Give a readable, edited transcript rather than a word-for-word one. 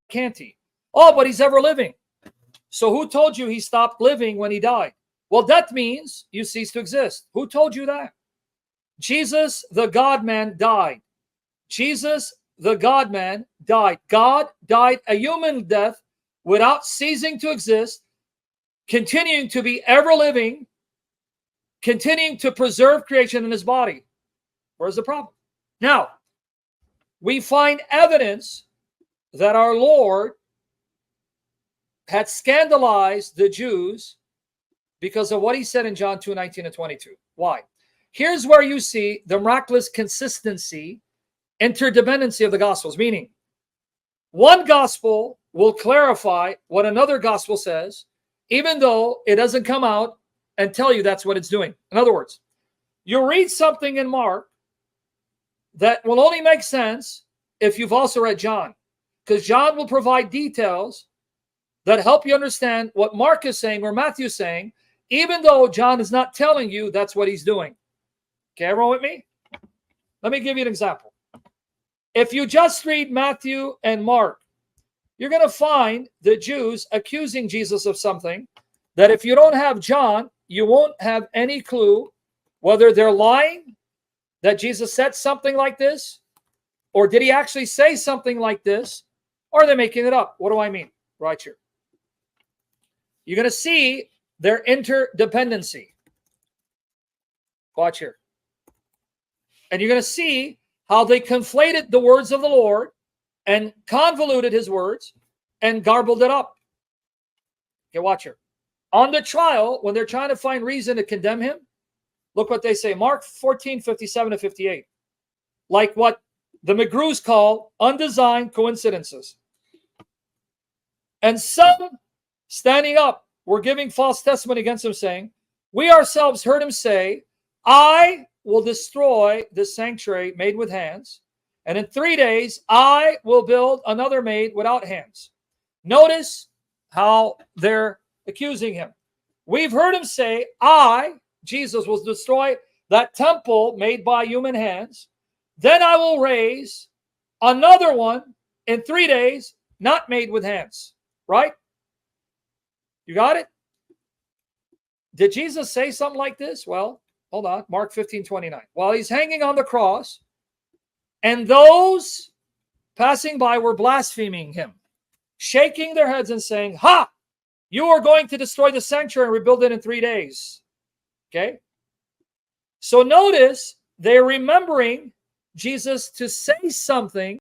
can't he? Oh, but he's ever living. So who told you he stopped living when he died? Well, that means you cease to exist. Who told you that? Jesus, the God-man, died. Jesus, the God-man, died. God died a human death without ceasing to exist, continuing to be ever living, continuing to preserve creation in his body. Where's the problem? Now, we find evidence that our Lord had scandalized the Jews because of what he said in John 2:19 and 22. Why? Here's where you see the miraculous consistency, interdependency of the Gospels, meaning one Gospel will clarify what another Gospel says, even though it doesn't come out and tell you that's what it's doing. In other words, you read something in Mark that will only make sense if you've also read John, because John will provide details that help you understand what Mark is saying or Matthew is saying, even though John is not telling you that's what he's doing. Okay, everyone with me? Let me give you an example. If you just read Matthew and Mark, you're going to find the Jews accusing Jesus of something that if you don't have John, you won't have any clue whether they're lying, that Jesus said something like this, or did he actually say something like this, or are they making it up? What do I mean? Right here. You're going to see their interdependency. Watch here. And you're going to see how they conflated the words of the Lord and convoluted his words and garbled it up. Okay, watch here. On the trial, when they're trying to find reason to condemn him, look what they say. Mark 14:57 to 58. Like what the McGrews call undesigned coincidences. And some standing up were giving false testimony against him, saying, we ourselves heard him say, I will destroy the sanctuary made with hands, and in 3 days I will build another made without hands. Notice how they're accusing him. We've heard him say, Jesus, will destroy that temple made by human hands. Then I will raise another one in 3 days, not made with hands. Right? You got it? Did Jesus say something like this? Well, hold on. Mark 15:29. While he's hanging on the cross, and those passing by were blaspheming him, shaking their heads and saying, ha! You are going to destroy the sanctuary and rebuild it in 3 days. Okay? So notice they're remembering Jesus to say something